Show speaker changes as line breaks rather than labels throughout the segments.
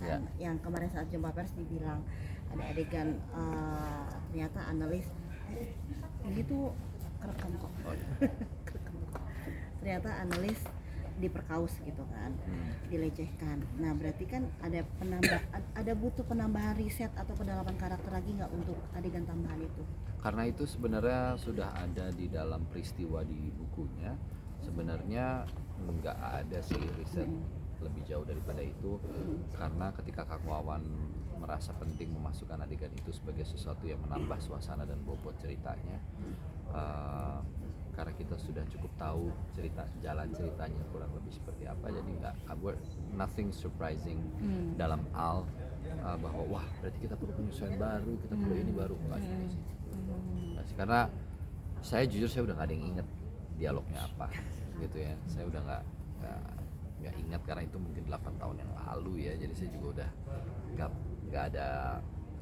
kan, yang kemarin saat jumpa pers dibilang ada adegan ternyata analis ini tuh kerekam kok. Kerekam kok. Ternyata analis diperkaus gitu kan, dilecehkan. Nah berarti kan ada butuh penambahan riset atau pendalaman karakter lagi nggak untuk adegan tambahan itu?
Karena itu sebenarnya sudah ada di dalam peristiwa di bukunya. Sebenarnya nggak ada sih riset lebih jauh daripada itu, karena ketika Kang Wawan merasa penting memasukkan adegan itu sebagai sesuatu yang menambah suasana dan bobot ceritanya, karena kita sudah cukup tahu jalan ceritanya kurang lebih seperti apa, jadi nggak nothing surprising dalam Al, bahwa wah berarti kita perlu penyesuaian baru, kita perlu ini baru, nggak juga sih. Nggak sih, karena saya jujur saya udah nggak ada yang inget dialognya apa gitu ya, saya udah nggak ingat karena itu mungkin 8 tahun yang lalu ya, jadi saya juga udah nggak ada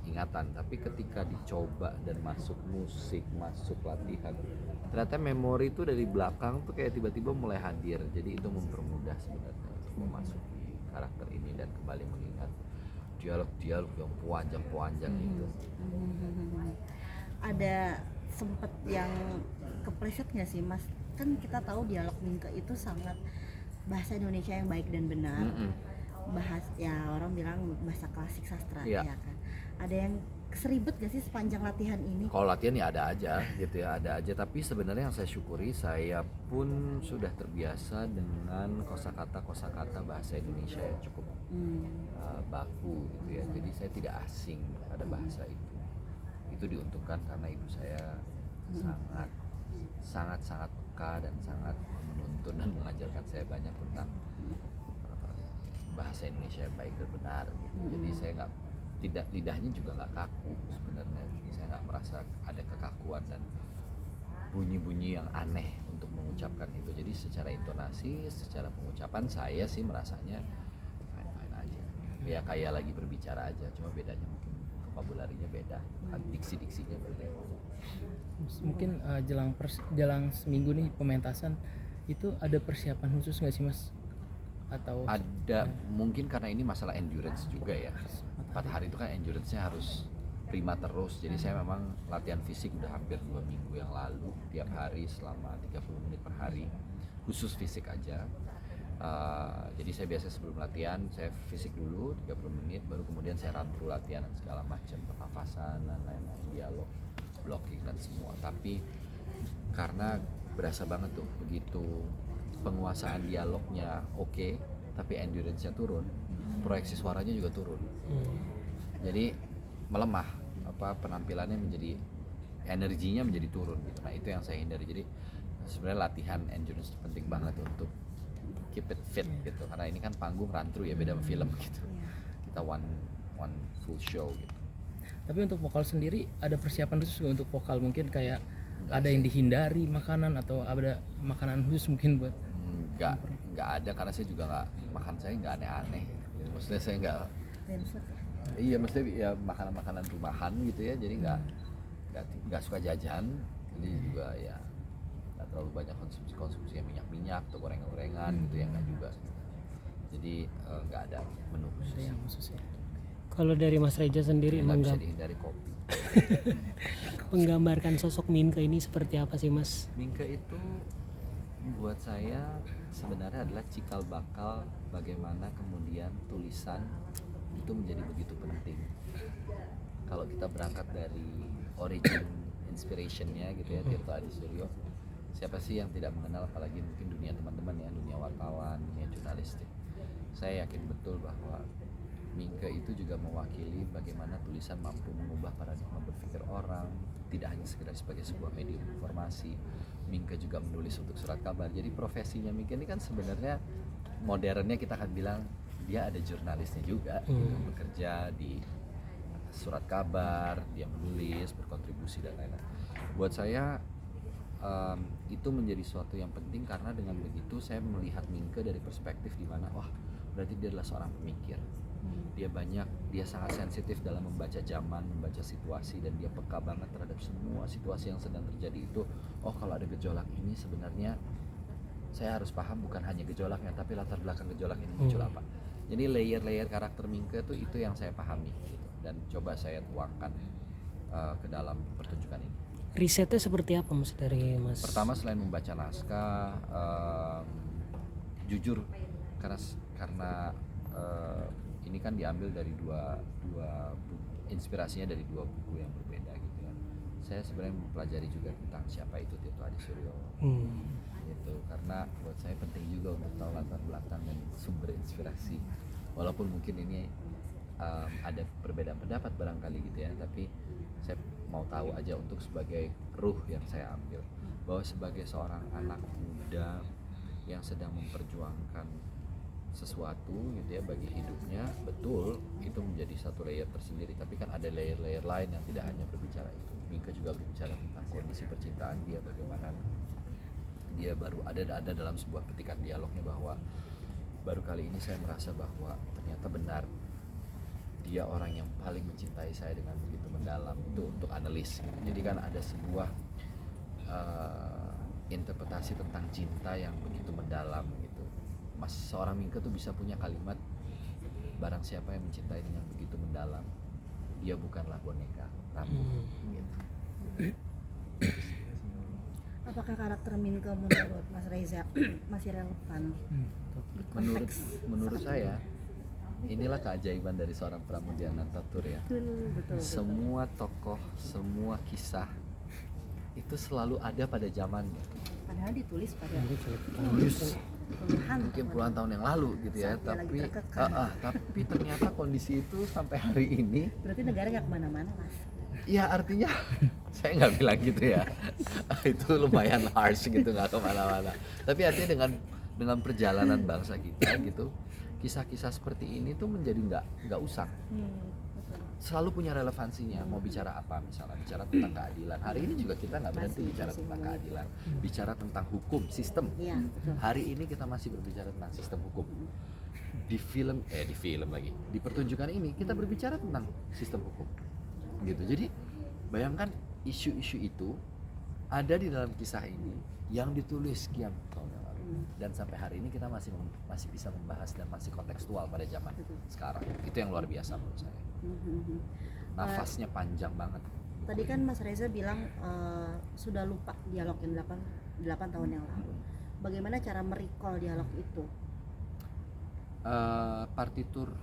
ingatan. Tapi ketika dicoba dan masuk musik, masuk latihan, ternyata memori itu dari belakang tuh kayak tiba-tiba mulai hadir, jadi itu mempermudah sebenarnya untuk memasuki karakter ini dan kembali mengingat dialog-dialog yang panjang-panjang itu.
Ada sempet yang kepleset nggak sih Mas? Kan kita tahu dialog Mingke itu sangat bahasa Indonesia yang baik dan benar. Ya orang bilang bahasa klasik sastra ya kan. Ada yang seribet gak sih sepanjang latihan ini?
Kalau latihan ya ada aja gitu ya, ada aja. Tapi sebenarnya yang saya syukuri, saya pun sudah terbiasa dengan kosakata bahasa Indonesia yang cukup baku gitu ya. Jadi saya tidak asing pada bahasa itu. Itu diuntungkan karena ibu saya sangat peka dan sangat menuntun dan mengajarkan saya banyak tentang bahasa Indonesia yang baik dan benar gitu. Jadi saya tidak, lidahnya juga nggak kaku sebenarnya. Jadi saya nggak merasa ada kekakuan dan bunyi-bunyi yang aneh untuk mengucapkan itu. Jadi secara intonasi, secara pengucapan saya sih merasanya fine aja. Ya kayak lagi berbicara aja, cuma bedanya mungkin vokabularinya beda, diksi-diksinya berbeda.
Mungkin jelang seminggu nih pementasan, itu ada persiapan khusus nggak sih Mas? Atau
ada mungkin karena ini masalah endurance juga ya. 4 hari itu kan endurance-nya harus prima terus. Jadi saya memang latihan fisik udah hampir 2 minggu yang lalu, tiap hari selama 30 menit per hari, khusus fisik aja. Jadi saya biasa sebelum latihan saya fisik dulu 30 menit, baru kemudian saya run through latihan dan segala macam, pernafasan dan lain-lain, dialog, blocking dan semua. Tapi karena berasa banget tuh begitu penguasaan dialognya oke, tapi endurance-nya turun, proyeksi suaranya juga turun. Jadi melemah, penampilannya menjadi, energinya menjadi turun gitu. Nah itu yang saya hindari. Jadi sebenarnya latihan endurance penting banget untuk keep it fit gitu, karena ini kan panggung run through ya, beda sama film gitu. Kita one full show gitu.
Tapi untuk vokal sendiri ada persiapan khusus untuk vokal, mungkin kayak ada yang dihindari makanan atau ada makanan khusus mungkin buat?
Nggak ada, karena saya juga nggak aneh-aneh. Maksudnya saya iya, maksudnya ya makanan rumahan gitu ya, jadi nggak suka jajan, jadi juga ya nggak terlalu banyak konsumsi yang minyak atau gorengan gitu ya, nggak juga. Jadi nggak ada menu khusus.
Kalau dari Mas Reja sendiri
nggak bisa dihindari kopi.
Menggambarkan sosok Mingke ini seperti apa sih Mas?
Mingke itu buat saya sebenarnya adalah cikal bakal bagaimana kemudian tulisan itu menjadi begitu penting. Kalau kita berangkat dari origin inspirationnya gitu ya, Tirto Adi Suryo, siapa sih yang tidak mengenal, apalagi mungkin dunia teman-teman ya, dunia wartawan, dunia jurnalistik. Saya yakin betul bahwa Mingke itu juga mewakili bagaimana tulisan mampu mengubah paradigma berpikir orang, tidak hanya sekedar sebagai sebuah medium informasi. Mingke juga menulis untuk surat kabar. Jadi profesinya Mingke ini kan sebenarnya modernnya kita akan bilang dia ada jurnalisnya juga, bekerja di surat kabar, dia menulis, berkontribusi dan lain-lain. Buat saya itu menjadi suatu yang penting, karena dengan begitu saya melihat Mingke dari perspektif di mana berarti dia adalah seorang pemikir. Dia sangat sensitif dalam membaca zaman, membaca situasi, dan dia peka banget terhadap semua situasi yang sedang terjadi itu. Kalau ada gejolak ini sebenarnya saya harus paham bukan hanya gejolaknya, tapi latar belakang gejolak ini muncul apa. Jadi layer-layer karakter Mingke tuh itu yang saya pahami gitu, dan coba saya tuangkan ke dalam pertunjukan ini.
Risetnya seperti apa mas dari mas?
Pertama, selain membaca naskah, jujur karena ini kan diambil dari dua inspirasinya dari dua buku yang berbeda gitu ya. Saya sebenarnya mempelajari juga tentang siapa itu Tirto Adi Suryo gitu, karena buat saya penting juga untuk tahu latar belakang dan sumber inspirasi, walaupun mungkin ini ada perbedaan pendapat barangkali gitu ya, tapi saya mau tahu aja untuk sebagai ruh yang saya ambil, bahwa sebagai seorang anak muda yang sedang memperjuangkan sesuatu gitu ya bagi hidupnya, betul itu menjadi satu layer tersendiri, tapi kan ada layer-layer lain yang tidak hanya berbicara itu. Mingke juga berbicara tentang kondisi percintaan dia, bagaimana dia baru ada dalam sebuah petikan dialognya bahwa baru kali ini saya merasa bahwa ternyata benar dia orang yang paling mencintai saya dengan begitu mendalam. Itu untuk analis gitu. Jadi kan ada sebuah interpretasi tentang cinta yang begitu mendalam gitu. Mas, seorang Mingke tuh bisa punya kalimat, barang siapa yang mencintai dengan begitu mendalam, dia bukanlah boneka rambut gitu.
Apakah karakter Mingke menurut Mas Reza masih relevan di konteks
Menurut saya inilah keajaiban dari seorang Pramudia Anantatur ya.
betul.
Semua tokoh, semua kisah itu selalu ada pada zamannya.
Padahal ditulis pada
Mungkin puluhan tahun yang lalu gitu ya,
Saat dia lagi
tapi
terkekang.
tapi ternyata kondisi itu sampai hari ini,
berarti negara nggak kemana-mana Mas.
ya artinya saya nggak bilang gitu ya, itu lumayan harsh gitu, nggak kemana-mana. Tapi artinya dengan perjalanan bangsa kita gitu, kisah-kisah seperti ini tuh menjadi nggak usang.
Betul.
Selalu punya relevansinya. Mau bicara apa, misalnya bicara tentang keadilan, hari ini juga kita nggak berhenti bicara tentang keadilan, bicara tentang hukum, sistem.
Iya, betul.
Hari ini kita masih berbicara tentang sistem hukum. Di film lagi, di pertunjukan ini kita berbicara tentang sistem hukum gitu. Jadi bayangkan isu-isu itu ada di dalam kisah ini yang ditulis sekian tahun yang lalu, dan sampai hari ini kita masih bisa membahas dan masih kontekstual pada zaman sekarang. Itu yang luar biasa menurut saya. Nafasnya panjang banget.
Tadi kan Mas Reza bilang sudah lupa dialog yang 8 tahun yang lalu. Bagaimana cara merecall dialog itu?
Partitur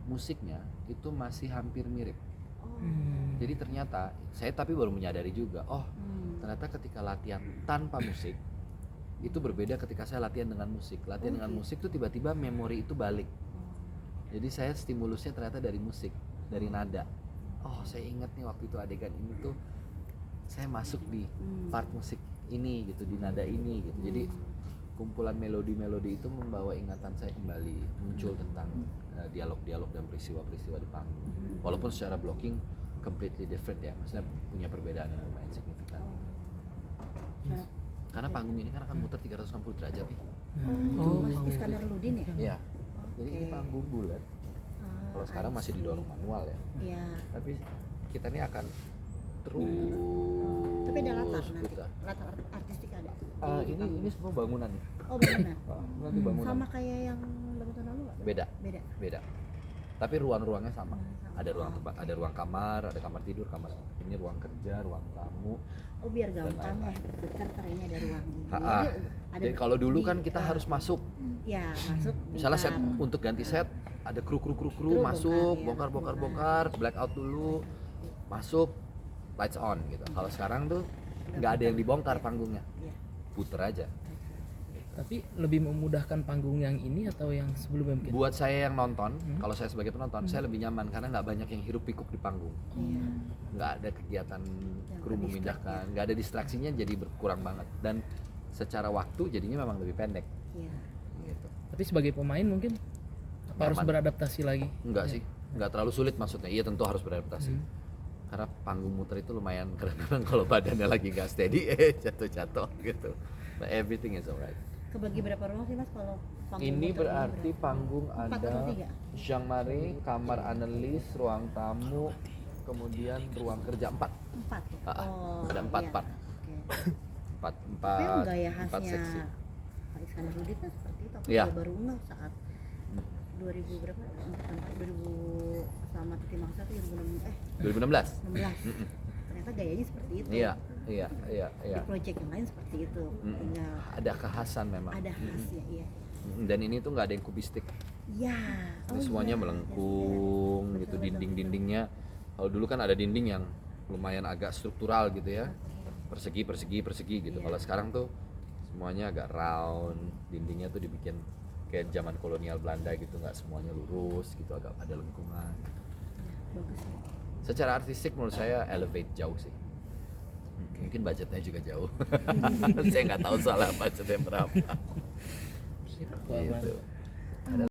musiknya itu masih hampir mirip. Jadi ternyata saya baru menyadari juga, ternyata ketika latihan tanpa musik itu berbeda ketika saya latihan dengan musik. Latihan dengan musik tuh tiba-tiba memori itu balik. Jadi saya stimulusnya ternyata dari musik, dari nada. Oh, saya ingat nih waktu itu adegan ini tuh saya masuk di part musik ini gitu, di nada ini gitu. Jadi kumpulan melodi-melodi itu membawa ingatan saya kembali, muncul tentang dialog-dialog dan peristiwa-peristiwa di panggung. Walaupun secara blocking completely different ya, maksudnya punya perbedaan yang lumayan signifikan. Karena panggung ini kan akan muter 360 derajat nih.
Mas Iskandar Ludin ya?
Iya. Jadi ini panggung bulat. Kalau sekarang masih didorong manual ya.
Iya.
Tapi kita ini akan terus.
Tapi ada latar nanti.
putar.
Latar artistik ada.
Ini semua bangunan nih.
Oh, bangunan.
Nanti bangunan.
Sama kayak yang 2 tahun lalu nggak?
Beda.
Beda.
Tapi ruang-ruangnya sama. Ada ruang tempat, ada ruang kamar, ada kamar tidur, kamar ini ruang kerja, ruang tamu.
Oh, biar gampang ya. Bentar ini ada ruang ini. Ada
Jadi kalau dulu kan kita harus masuk.
Ya, masuk.
Misalnya set
bentar.
untuk ganti set, ada kru
Kru
masuk,
bongkar, ya.
bongkar, blackout dulu, masuk, lights on gitu. Kalau sekarang tuh nggak ada yang dibongkar panggungnya,
Iya.
puter aja.
Tapi lebih memudahkan panggung yang ini atau yang sebelumnya mungkin?
Buat saya yang nonton, kalau saya sebagai penonton, saya lebih nyaman karena nggak banyak yang hiruk pikuk di panggung,
Iya.
nggak ada kegiatan
Yang
kru
ke-distract
memindahkan, nggak ada distraksinya, jadi berkurang banget. Dan secara waktu jadinya memang lebih pendek.
Iya.
Gitu.
Tapi sebagai pemain mungkin apa harus
Nyaman.
beradaptasi lagi?
Enggak sih, nggak terlalu sulit maksudnya. Iya tentu harus beradaptasi. Karena panggung muter itu lumayan kadang-kadang kalau badannya lagi nggak steady, jatuh-jatuh gitu. But everything is alright.
Kebagi berapa ruang sih Mas kalau panggung
Ini
muter
berarti
berapa?
panggung
4 atau
ada
3?
Jean Marie, kamar analis, ruang tamu, kemudian ruang kerja 4.
4.
Ada 4
iya.
part.
Oke.
4
Tapi yang gaya
4
khasnya
seksi.
Pak Iskandar Ludin kan seperti itu. Aku
Iya.
juga baru ngeh saat 2000 berapa? 2000 sama Titi Mangsa tuh
2016.
16. Ternyata gayanya seperti itu.
Iya.
Di project yang lain seperti itu. Tinggal
Ada kekhasan memang.
ada khasnya, iya.
Dan ini tuh nggak ada yang kubistik.
Iya.
Ini semuanya
iya.
melengkung
Betul,
gitu,
betul,
dinding-dindingnya. Kalau dulu kan ada dinding yang lumayan agak struktural gitu ya, persegi gitu.
Iya.
Kalau sekarang tuh semuanya agak round, dindingnya tuh dibikin kayak zaman kolonial Belanda gitu, nggak semuanya lurus gitu, agak ada lengkungan.
Bagus ya.
Secara artistik menurut saya elevate jauh sih. Mungkin budgetnya juga jauh. Saya nggak tahu soal budgetnya berapa.
Wah,
Gitu.